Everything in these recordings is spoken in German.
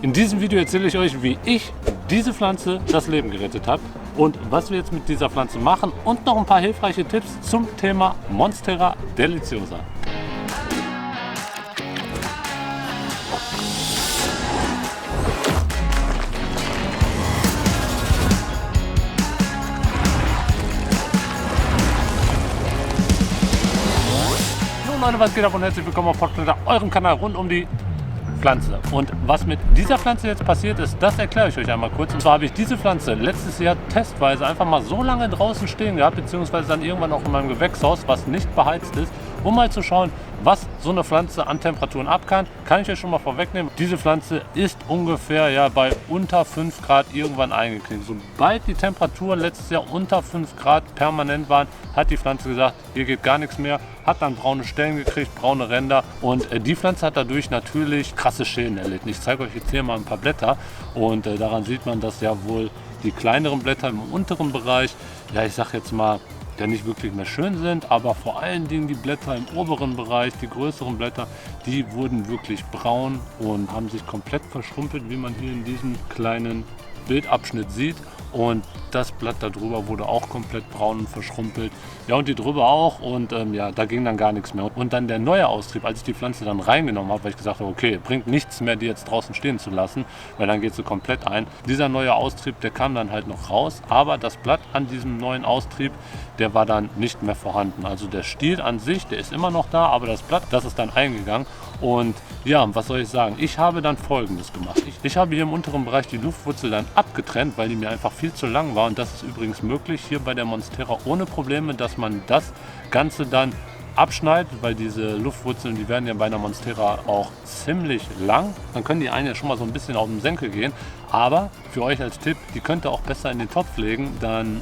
In diesem Video erzähle ich euch, wie ich diese Pflanze das Leben gerettet habe und was wir jetzt mit dieser Pflanze machen und noch ein paar hilfreiche Tipps zum Thema Monstera deliciosa. Leute, was geht ab und herzlich willkommen auf Potplanter, eurem Kanal rund um die Pflanze. Und was mit dieser Pflanze jetzt passiert ist, das erkläre ich euch einmal kurz. Und zwar habe ich diese Pflanze letztes Jahr testweise einfach mal so lange draußen stehen gehabt, beziehungsweise dann irgendwann auch in meinem Gewächshaus, was nicht beheizt ist, um mal zu schauen, was so eine Pflanze an Temperaturen ab kann ich euch schon mal vorwegnehmen. Diese Pflanze ist ungefähr bei unter 5 Grad irgendwann eingeknickt. Sobald die Temperaturen letztes Jahr unter 5 Grad permanent waren, hat die Pflanze gesagt, hier geht gar nichts mehr, hat dann braune Stellen gekriegt, braune Ränder und die Pflanze hat dadurch natürlich krasse Schäden erlitten. Ich zeige euch jetzt hier mal ein paar Blätter und daran sieht man, dass ja wohl die kleineren Blätter im unteren Bereich, ja ich sag jetzt mal, ja nicht wirklich mehr schön sind, aber vor allen Dingen die Blätter im oberen Bereich, die größeren Blätter, die wurden wirklich braun und haben sich komplett verschrumpelt, wie man hier in diesem kleinen Bildabschnitt sieht. Und das Blatt darüber wurde auch komplett braun und verschrumpelt. Ja, und die drüber auch. Und ja, da ging dann gar nichts mehr. Und dann der neue Austrieb, als ich die Pflanze dann reingenommen habe, weil ich gesagt habe, okay, bringt nichts mehr, die jetzt draußen stehen zu lassen, weil dann geht sie komplett ein. Dieser neue Austrieb, der kam dann halt noch raus. Aber das Blatt an diesem neuen Austrieb, der war dann nicht mehr vorhanden. Also der Stiel an sich, der ist immer noch da, aber das Blatt, das ist dann eingegangen. Und ja, was soll ich sagen? Ich habe dann Folgendes gemacht. Ich habe hier im unteren Bereich die Luftwurzel dann abgetrennt, weil die mir einfach viel zu lang war. Und das ist übrigens möglich hier bei der Monstera ohne Probleme, dass man das Ganze dann abschneidet, weil diese Luftwurzeln, die werden ja bei einer Monstera auch ziemlich lang. Dann können die einen ja schon mal so ein bisschen auf den Senkel gehen. Aber für euch als Tipp, die könnt ihr auch besser in den Topf legen, dann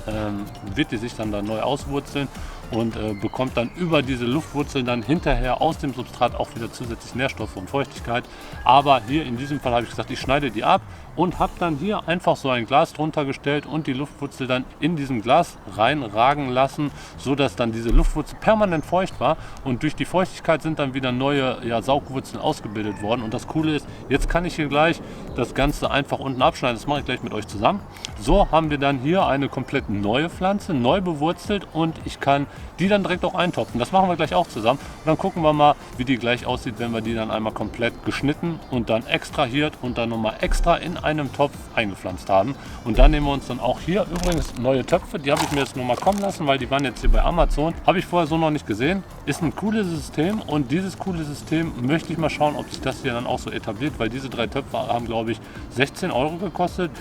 wird die sich dann da neu auswurzeln und bekommt dann über diese Luftwurzeln dann hinterher aus dem Substrat auch wieder zusätzlich Nährstoffe und Feuchtigkeit. Aber hier in diesem Fall habe ich gesagt, ich schneide die ab und habe dann hier einfach so ein Glas drunter gestellt und die Luftwurzel dann in diesem Glas reinragen lassen, so dass dann diese Luftwurzel permanent feucht war und durch die Feuchtigkeit sind dann wieder neue Saugwurzeln ausgebildet worden. Und das Coole ist, jetzt kann ich hier gleich das Ganze einfach unten abschneiden, das mache ich gleich mit euch zusammen. So haben wir dann hier eine komplett neue Pflanze, neu bewurzelt und ich kann die dann direkt auch eintopfen. Das machen wir gleich auch zusammen und dann gucken wir mal, wie die gleich aussieht, wenn wir die dann einmal komplett geschnitten und dann extrahiert und dann nochmal extra in einem Topf eingepflanzt haben. Und dann nehmen wir uns dann auch hier übrigens neue Töpfe, die habe ich mir jetzt nochmal kommen lassen, weil die waren jetzt hier bei Amazon. Habe ich vorher so noch nicht gesehen. Ist ein cooles System und dieses coole System möchte ich mal schauen, ob sich das hier dann auch so etabliert, weil diese 3 Töpfe haben, glaube ich, 16 € gekostet.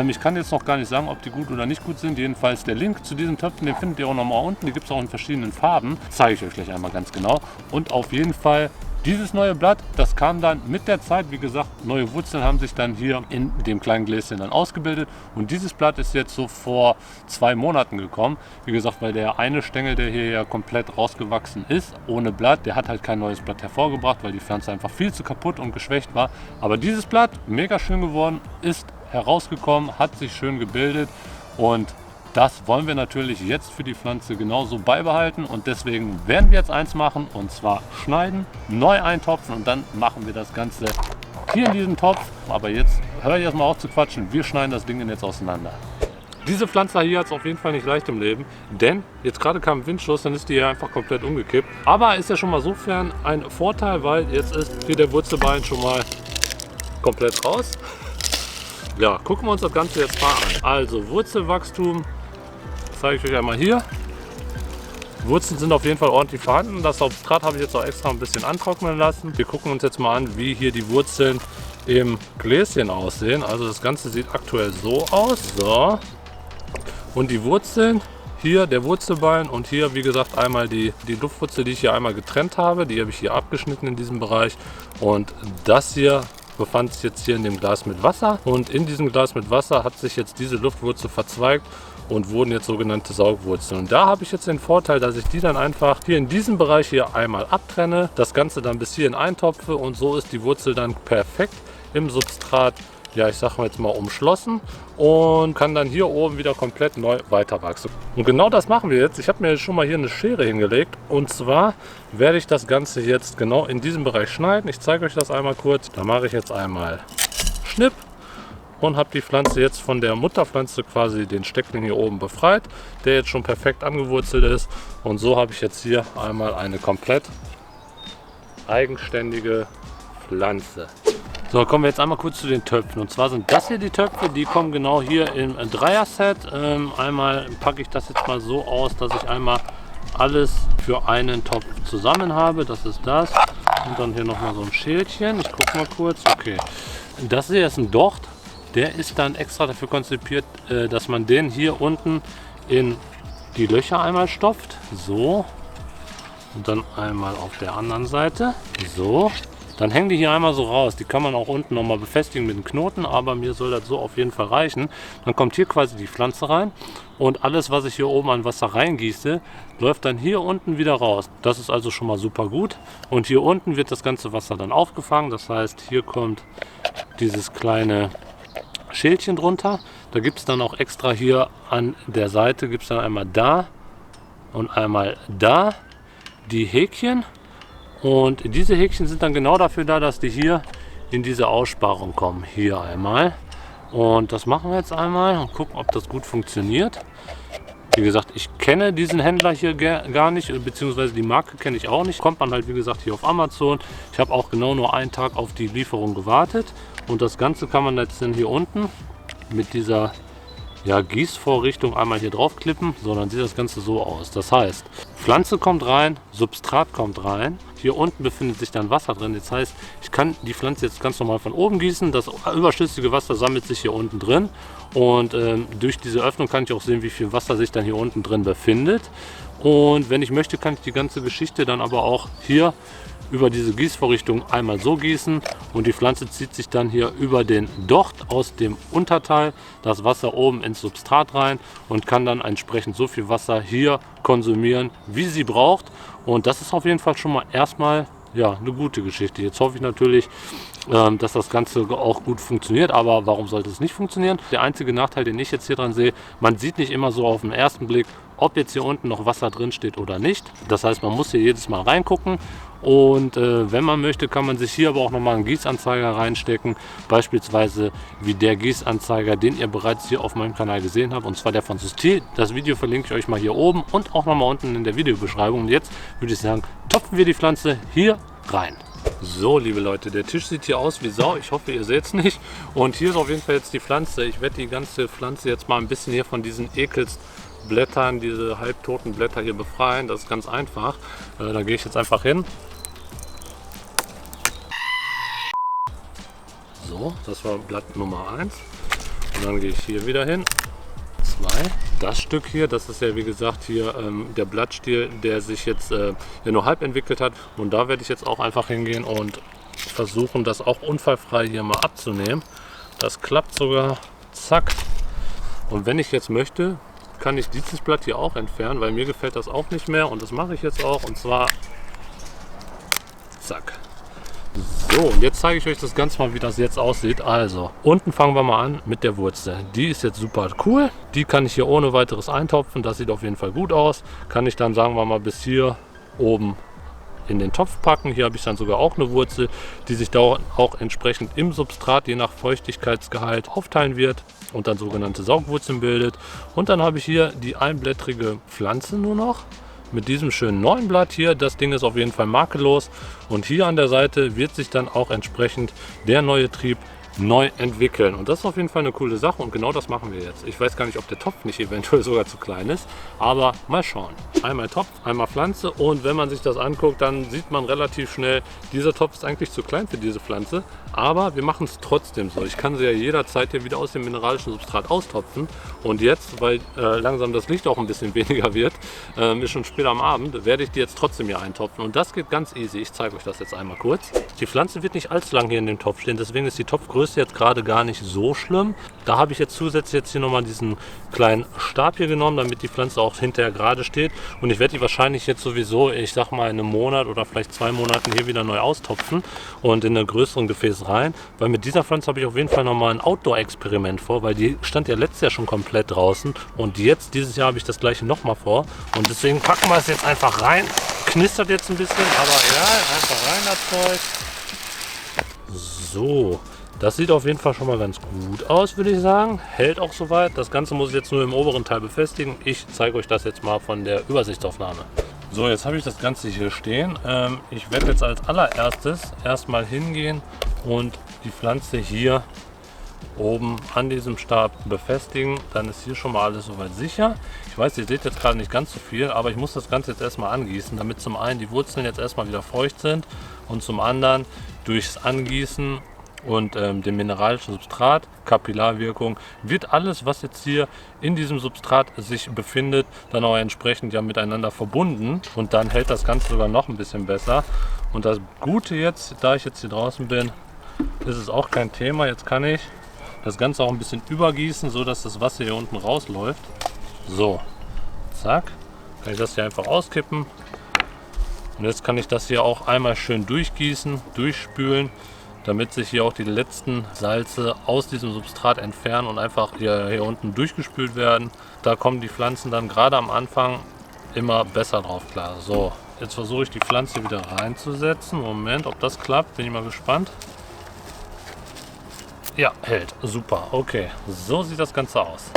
Ich kann jetzt noch gar nicht sagen, ob die gut oder nicht gut sind. Jedenfalls der Link zu diesen Töpfen, den findet ihr auch nochmal unten. Die gibt es auch in verschiedenen Farben. Zeige ich euch gleich einmal ganz genau. Und auf jeden Fall dieses neue Blatt, das kam dann mit der Zeit, wie gesagt, neue Wurzeln haben sich dann hier in dem kleinen Gläschen dann ausgebildet und dieses Blatt ist jetzt so vor 2 Monaten gekommen. Wie gesagt, weil der eine Stängel, der hier ja komplett rausgewachsen ist, ohne Blatt, der hat halt kein neues Blatt hervorgebracht, weil die Pflanze einfach viel zu kaputt und geschwächt war. Aber dieses Blatt, mega schön geworden, ist herausgekommen, hat sich schön gebildet und das wollen wir natürlich jetzt für die Pflanze genauso beibehalten und deswegen werden wir jetzt eins machen und zwar schneiden, neu eintopfen und dann machen wir das Ganze hier in diesem Topf. Aber jetzt höre ich erstmal auf zu quatschen, wir schneiden das Ding jetzt auseinander. Diese Pflanze hier hat es auf jeden Fall nicht leicht im Leben, denn jetzt gerade kam ein Windstoß, dann ist die hier einfach komplett umgekippt. Aber ist ja schon mal sofern ein Vorteil, weil jetzt ist hier der Wurzelbein schon mal komplett raus. Ja, gucken wir uns das Ganze jetzt mal an. Also Wurzelwachstum zeige ich euch einmal hier. Wurzeln sind auf jeden Fall ordentlich vorhanden. Das Substrat habe ich jetzt auch extra ein bisschen antrocknen lassen. Wir gucken uns jetzt mal an, wie hier die Wurzeln im Gläschen aussehen. Also das Ganze sieht aktuell so aus. So. Und die Wurzeln, hier der Wurzelbein und hier wie gesagt einmal die Luftwurzel, die ich hier einmal getrennt habe. Die habe ich hier abgeschnitten in diesem Bereich. Und das hier befand sich jetzt hier in dem Glas mit Wasser. Und in diesem Glas mit Wasser hat sich jetzt diese Luftwurzel verzweigt und wurden jetzt sogenannte Saugwurzeln. Und da habe ich jetzt den Vorteil, dass ich die dann einfach hier in diesem Bereich hier einmal abtrenne, das Ganze dann bis hierhin eintopfe und so ist die Wurzel dann perfekt im Substrat, ja ich sag mal jetzt mal umschlossen und kann dann hier oben wieder komplett neu weiter wachsen. Und genau das machen wir jetzt. Ich habe mir jetzt schon mal hier eine Schere hingelegt und zwar werde ich das Ganze jetzt genau in diesem Bereich schneiden. Ich zeige euch das einmal kurz. Da mache ich jetzt einmal Schnipp. Und habe die Pflanze jetzt von der Mutterpflanze quasi den Steckling hier oben befreit, der jetzt schon perfekt angewurzelt ist. Und so habe ich jetzt hier einmal eine komplett eigenständige Pflanze. So, kommen wir jetzt einmal kurz zu den Töpfen. Und zwar sind das hier die Töpfe, die kommen genau hier im Dreier-Set. Einmal packe ich das jetzt mal so aus, dass ich einmal alles für einen Topf zusammen habe. Das ist das. Und dann hier nochmal so ein Schälchen. Ich gucke mal kurz. Okay. Das hier ist ein Docht. Der ist dann extra dafür konzipiert, dass man den hier unten in die Löcher einmal stopft. So. Und dann einmal auf der anderen Seite. So. Dann hängen die hier einmal so raus. Die kann man auch unten nochmal befestigen mit einem Knoten, aber mir soll das so auf jeden Fall reichen. Dann kommt hier quasi die Pflanze rein und alles, was ich hier oben an Wasser reingieße, läuft dann hier unten wieder raus. Das ist also schon mal super gut. Und hier unten wird das ganze Wasser dann aufgefangen. Das heißt, hier kommt dieses kleine Schälchen drunter. Da gibt es dann auch extra hier an der Seite, gibt es dann einmal da und einmal da die Häkchen. Und diese Häkchen sind dann genau dafür da, dass die hier in diese Aussparung kommen. Hier einmal. Und das machen wir jetzt einmal und gucken, ob das gut funktioniert. Wie gesagt, ich kenne diesen Händler hier gar nicht, beziehungsweise die Marke kenne ich auch nicht. Kommt man halt, wie gesagt, hier auf Amazon. Ich habe auch genau nur einen Tag auf die Lieferung gewartet. Und das Ganze kann man jetzt dann hier unten mit dieser Gießvorrichtung einmal hier drauf klippen. So, dann sieht das Ganze so aus. Das heißt, Pflanze kommt rein, Substrat kommt rein. Hier unten befindet sich dann Wasser drin. Das heißt, ich kann die Pflanze jetzt ganz normal von oben gießen. Das überschüssige Wasser sammelt sich hier unten drin. Und durch diese Öffnung kann ich auch sehen, wie viel Wasser sich dann hier unten drin befindet. Und wenn ich möchte, kann ich die ganze Geschichte dann aber auch hier über diese Gießvorrichtung einmal so gießen und die Pflanze zieht sich dann hier über den Docht aus dem Unterteil das Wasser oben ins Substrat rein und kann dann entsprechend so viel Wasser hier konsumieren, wie sie braucht. Und das ist auf jeden Fall schon mal erstmal eine gute Geschichte. Jetzt hoffe ich natürlich, dass das Ganze auch gut funktioniert, aber warum sollte es nicht funktionieren? Der einzige Nachteil, den ich jetzt hier dran sehe, man sieht nicht immer so auf den ersten Blick, ob jetzt hier unten noch Wasser drin steht oder nicht. Das heißt, man muss hier jedes Mal reingucken und wenn man möchte, kann man sich hier aber auch nochmal einen Gießanzeiger reinstecken, beispielsweise wie der Gießanzeiger, den ihr bereits hier auf meinem Kanal gesehen habt, und zwar der von Systel. Das Video verlinke ich euch mal hier oben und auch nochmal unten in der Videobeschreibung. Und jetzt würde ich sagen, topfen wir die Pflanze hier rein. So, liebe Leute, der Tisch sieht hier aus wie Sau. Ich hoffe, ihr seht es nicht. Und hier ist auf jeden Fall jetzt die Pflanze. Ich werde die ganze Pflanze jetzt mal ein bisschen hier von diesen Blättern, diese halbtoten Blätter hier befreien. Das ist ganz einfach. Da gehe ich jetzt einfach hin. So, das war Blatt Nummer 1. Und dann gehe ich hier wieder hin. 2. Das Stück hier, das ist ja wie gesagt hier der Blattstiel, der sich jetzt nur halb entwickelt hat. Und da werde ich jetzt auch einfach hingehen und versuchen, das auch unfallfrei hier mal abzunehmen. Das klappt sogar. Zack. Und wenn ich jetzt möchte, kann ich dieses Blatt hier auch entfernen, weil mir gefällt das auch nicht mehr. Und das mache ich jetzt auch. Und zwar zack. So, und jetzt zeige ich euch das Ganze mal, wie das jetzt aussieht. Also, unten fangen wir mal an mit der Wurzel. Die ist jetzt super cool. Die kann ich hier ohne weiteres eintopfen. Das sieht auf jeden Fall gut aus. Kann ich dann, sagen wir mal, bis hier oben in den Topf packen. Hier habe ich dann sogar auch eine Wurzel, die sich da auch entsprechend im Substrat, je nach Feuchtigkeitsgehalt, aufteilen wird und dann sogenannte Saugwurzeln bildet. Und dann habe ich hier die einblättrige Pflanze nur noch. Mit diesem schönen neuen Blatt hier, das Ding ist auf jeden Fall makellos und hier an der Seite wird sich dann auch entsprechend der neue Trieb neu entwickeln und das ist auf jeden Fall eine coole Sache und genau das machen wir jetzt. Ich weiß gar nicht, ob der Topf nicht eventuell sogar zu klein ist, aber mal schauen. Einmal Topf, einmal Pflanze und wenn man sich das anguckt, dann sieht man relativ schnell, dieser Topf ist eigentlich zu klein für diese Pflanze, aber wir machen es trotzdem so. Ich kann sie ja jederzeit hier wieder aus dem mineralischen Substrat austopfen und jetzt, weil langsam das Licht auch ein bisschen weniger wird, ist schon spät am Abend, werde ich die jetzt trotzdem hier eintopfen und das geht ganz easy. Ich zeige euch das jetzt einmal kurz. Die Pflanze wird nicht allzu lang hier in dem Topf stehen, deswegen ist die Topfgröße jetzt gerade gar nicht so schlimm. Da habe ich jetzt zusätzlich jetzt hier nochmal diesen kleinen Stab hier genommen, damit die Pflanze auch hinterher gerade steht. Und ich werde die wahrscheinlich jetzt sowieso, ich sag mal in einem Monat oder vielleicht 2 Monaten hier wieder neu austopfen und in einen größeren Gefäß rein. Weil mit dieser Pflanze habe ich auf jeden Fall nochmal ein Outdoor-Experiment vor, weil die stand ja letztes Jahr schon komplett draußen. Und jetzt, dieses Jahr, habe ich das gleiche nochmal vor. Und deswegen packen wir es jetzt einfach rein. Knistert jetzt ein bisschen, aber ja, einfach rein das Zeug. So. Das sieht auf jeden Fall schon mal ganz gut aus, würde ich sagen. Hält auch soweit. Das Ganze muss ich jetzt nur im oberen Teil befestigen. Ich zeige euch das jetzt mal von der Übersichtsaufnahme. So, jetzt habe ich das Ganze hier stehen. Ich werde jetzt als allererstes erstmal hingehen und die Pflanze hier oben an diesem Stab befestigen. Dann ist hier schon mal alles soweit sicher. Ich weiß, ihr seht jetzt gerade nicht ganz so viel, aber ich muss das Ganze jetzt erstmal angießen, damit zum einen die Wurzeln jetzt erstmal wieder feucht sind und zum anderen durchs Angießen und dem mineralischen Substrat, Kapillarwirkung, wird alles, was jetzt hier in diesem Substrat sich befindet, dann auch entsprechend ja miteinander verbunden und dann hält das Ganze sogar noch ein bisschen besser. Und das Gute jetzt, da ich jetzt hier draußen bin, ist es auch kein Thema. Jetzt kann ich das Ganze auch ein bisschen übergießen, so dass das Wasser hier unten rausläuft. So, zack, kann ich das hier einfach auskippen. Und jetzt kann ich das hier auch einmal schön durchgießen, durchspülen, damit sich hier auch die letzten Salze aus diesem Substrat entfernen und einfach hier unten durchgespült werden. Da kommen die Pflanzen dann gerade am Anfang immer besser drauf klar. So, jetzt versuche ich die Pflanze wieder reinzusetzen. Moment, ob das klappt, bin ich mal gespannt. Ja, hält. Super. Okay, so sieht das Ganze aus.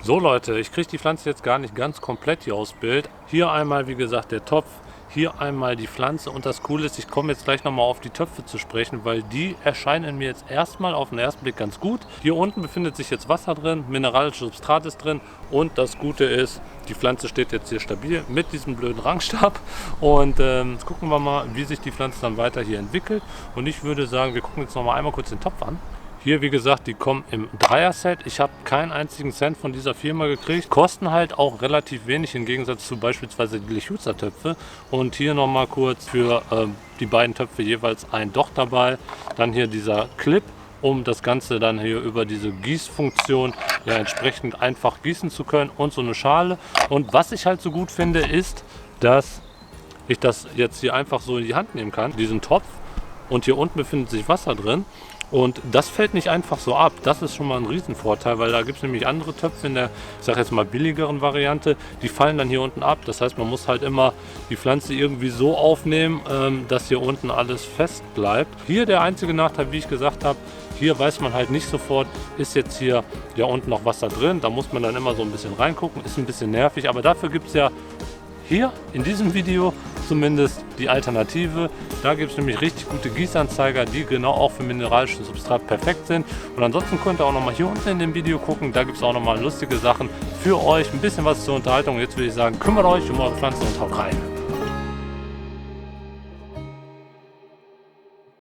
So Leute, ich kriege die Pflanze jetzt gar nicht ganz komplett hier aus Bild. Hier einmal, wie gesagt, der Topf. Hier einmal die Pflanze und das Coole ist, ich komme jetzt gleich nochmal auf die Töpfe zu sprechen, weil die erscheinen mir jetzt erstmal auf den ersten Blick ganz gut. Hier unten befindet sich jetzt Wasser drin, mineralisches Substrat ist drin und das Gute ist, die Pflanze steht jetzt hier stabil mit diesem blöden Rangstab und jetzt gucken wir mal, wie sich die Pflanze dann weiter hier entwickelt und ich würde sagen, wir gucken jetzt nochmal einmal kurz den Topf an. Hier, wie gesagt, die kommen im Dreier-Set. Ich habe keinen einzigen Cent von dieser Firma gekriegt. Kosten halt auch relativ wenig im Gegensatz zu beispielsweise die Lechuza-Töpfe. Und hier nochmal kurz für die beiden Töpfe jeweils ein Docht dabei. Dann hier dieser Clip, um das Ganze dann hier über diese Gießfunktion ja entsprechend einfach gießen zu können. Und so eine Schale. Und was ich halt so gut finde, ist, dass ich das jetzt hier einfach so in die Hand nehmen kann, diesen Topf. Und hier unten befindet sich Wasser drin. Und das fällt nicht einfach so ab. Das ist schon mal ein Riesenvorteil, weil da gibt es nämlich andere Töpfe in der, ich sage jetzt mal billigeren Variante, die fallen dann hier unten ab. Das heißt, man muss halt immer die Pflanze irgendwie so aufnehmen, dass hier unten alles fest bleibt. Hier der einzige Nachteil, wie ich gesagt habe, hier weiß man halt nicht sofort, ist jetzt hier ja unten noch Wasser drin. Da muss man dann immer so ein bisschen reingucken, ist ein bisschen nervig, aber dafür gibt es ja hier in diesem Video zumindest die Alternative. Da gibt es nämlich richtig gute Gießanzeiger, die genau auch für mineralisches Substrat perfekt sind. Und ansonsten könnt ihr auch nochmal hier unten in dem Video gucken. Da gibt es auch nochmal lustige Sachen für euch. Ein bisschen was zur Unterhaltung. Jetzt würde ich sagen, kümmert euch um eure Pflanzen und haut rein.